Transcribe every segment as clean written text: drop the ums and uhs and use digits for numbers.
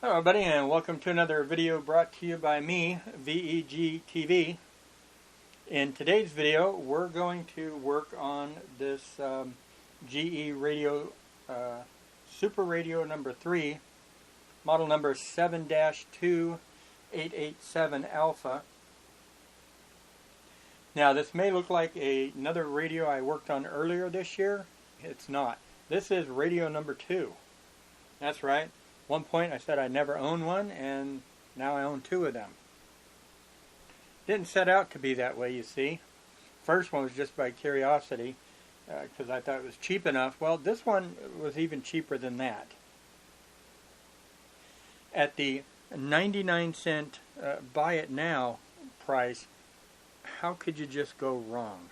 Hello everybody, and welcome to another video brought to you by me, VEG TV. In today's video we're going to work on this GE radio, Super Radio number 3, model number 7-2887 Alpha. Now this may look like another radio I worked on earlier this year. It's not. This is radio number 2. That's right. One point I said I never owned one, and now I own 2 of them. Didn't set out to be that way, you see. First one was just by curiosity, because I thought it was cheap enough. Well, this one was even cheaper than that. At the 99-cent buy it now price, how could you just go wrong?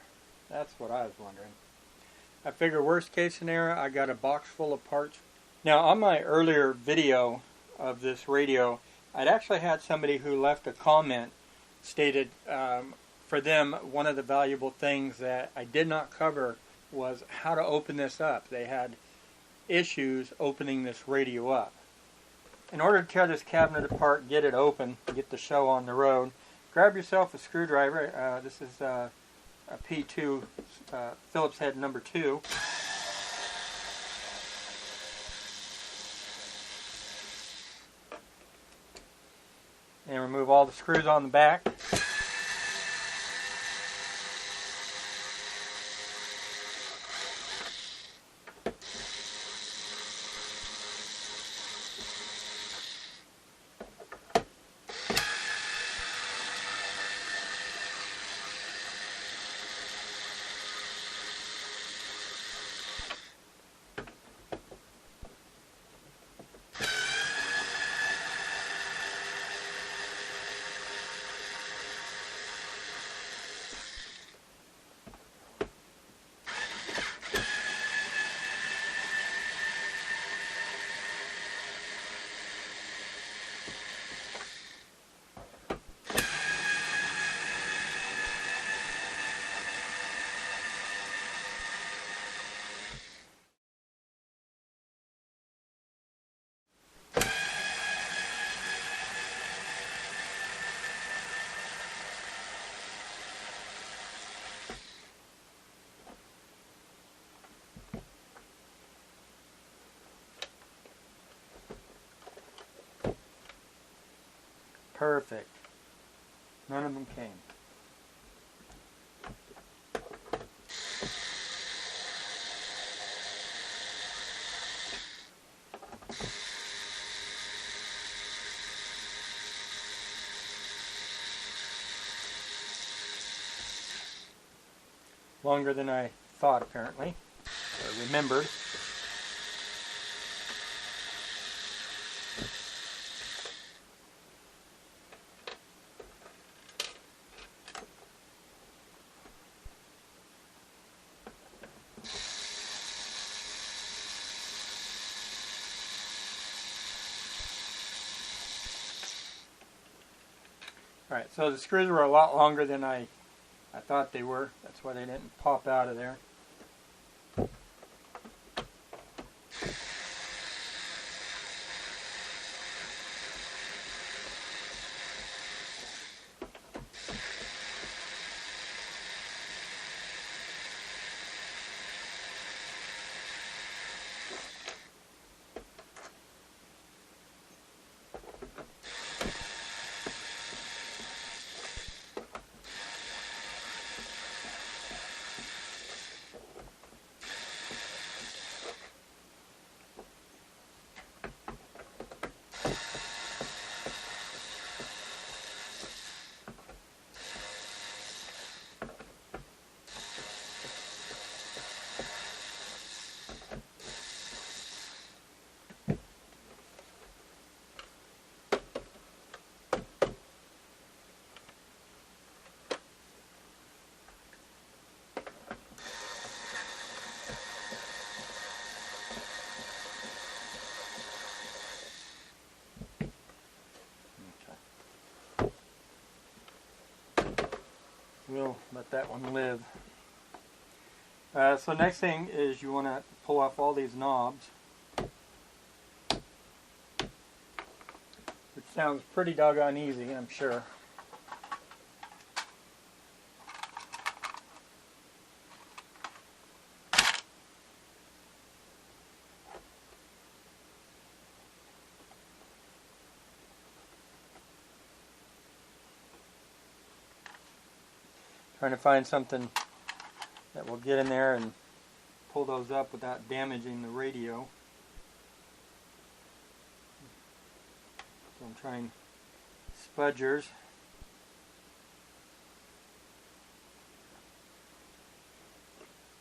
That's what I was wondering. I figure worst case scenario, I got a box full of parts. Now, on my earlier video of this radio, I'd actually had somebody who left a comment stated for them one of the valuable things that I did not cover was how to open this up. They had issues opening this radio up. In order to tear this cabinet apart, get it open, get the show on the road, grab yourself a screwdriver. This is a P2 Phillips head number 2. And remove all the screws on the back. Perfect. None of them came. Longer than I thought, apparently, or remembered. Alright, so the screws were a lot longer than I thought they were. That's why they didn't pop out of there. We'll let that one live. So next thing is you want to pull off all these knobs. Sounds pretty doggone easy, I'm sure. Trying to find something that will get in there and pull those up without damaging the radio. So I'm trying spudgers.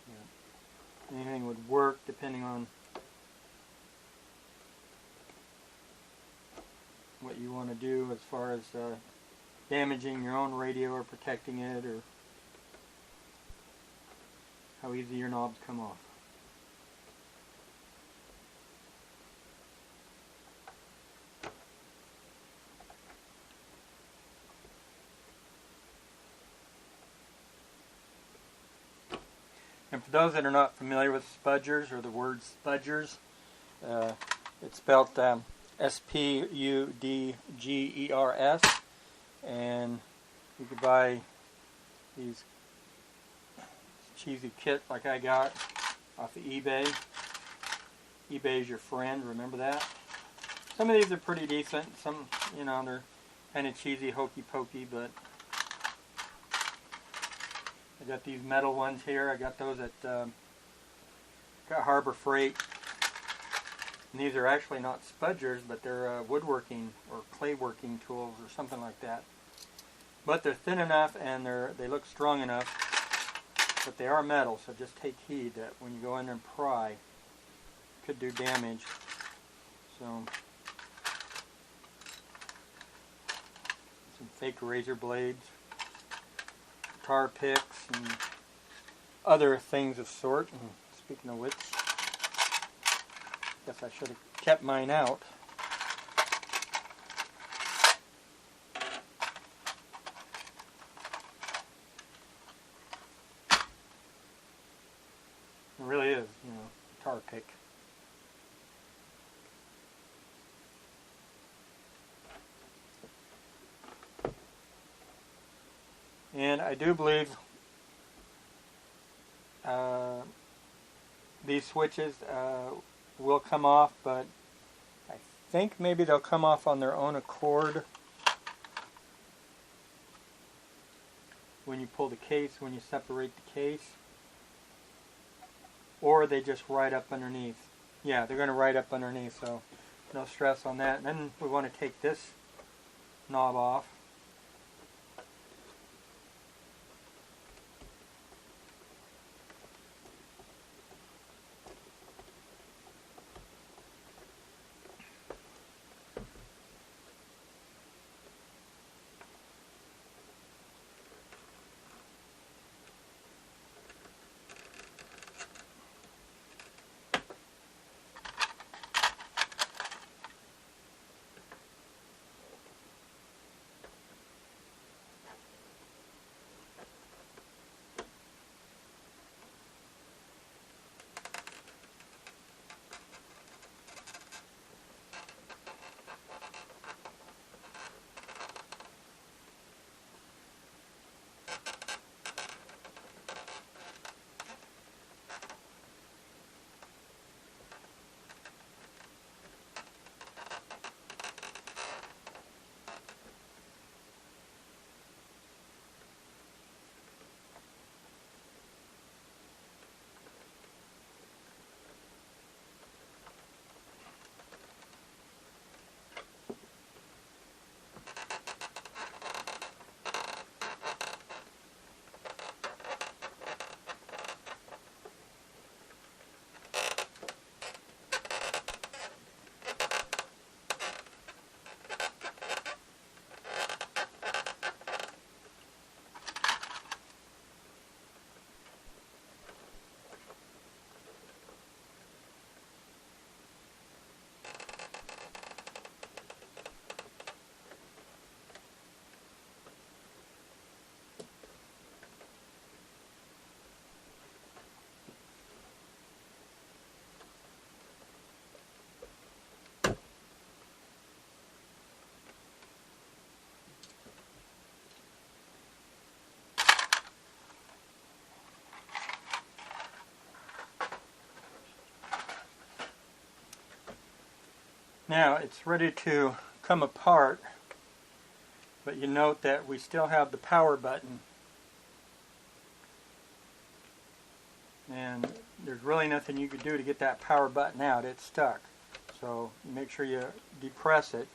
Yeah. Anything would work depending on what you want to do as far as damaging your own radio or protecting it, or how easy your knobs come off. And for those that are not familiar with spudgers, or the word spudgers, it's spelled S-P-U-D-G-E-R-S, and you could buy these cheesy kits like I got off of eBay. eBay is your friend, remember that? Some of these are pretty decent. Some, you know, they're kind of cheesy, hokey pokey, but I got these metal ones here. I got those at got Harbor Freight. And these are actually not spudgers, but they're woodworking or clay working tools or something like that. But they're thin enough and they look strong enough. But they are metal, so just take heed that when you go in there and pry, it could do damage. So, some fake razor blades, guitar picks, and other things of sort. And speaking of which, I guess I should have kept mine out. It really is, you know, guitar pick. And I do believe these switches will come off, but I think maybe they'll come off on their own accord when you pull the case, when you separate the case. Or they just ride up underneath. Yeah, they're going to ride up underneath, so no stress on that. And then we want to take this knob off. Now it's ready to come apart, but you note that we still have the power button, and there's really nothing you can do to get that power button out. It's stuck. So make sure you depress it.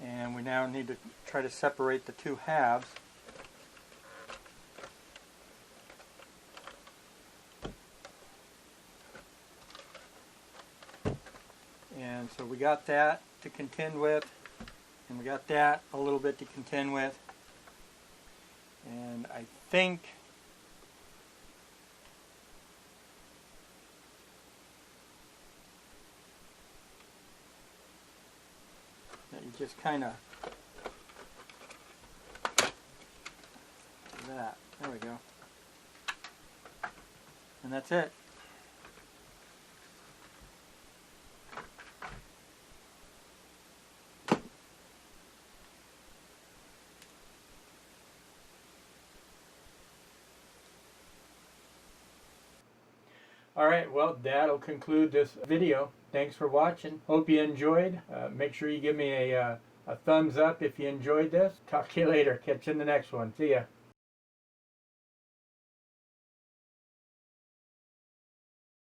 And we now need to try to separate the two halves. And so we got that to contend with, and we got that a little bit to contend with. And I think that you just kind of that. There we go. And that's it. Alright, well, that'll conclude this video. Thanks for watching. Hope you enjoyed. Make sure you give me a thumbs up if you enjoyed this. Talk to you later. Catch you in the next one. See ya.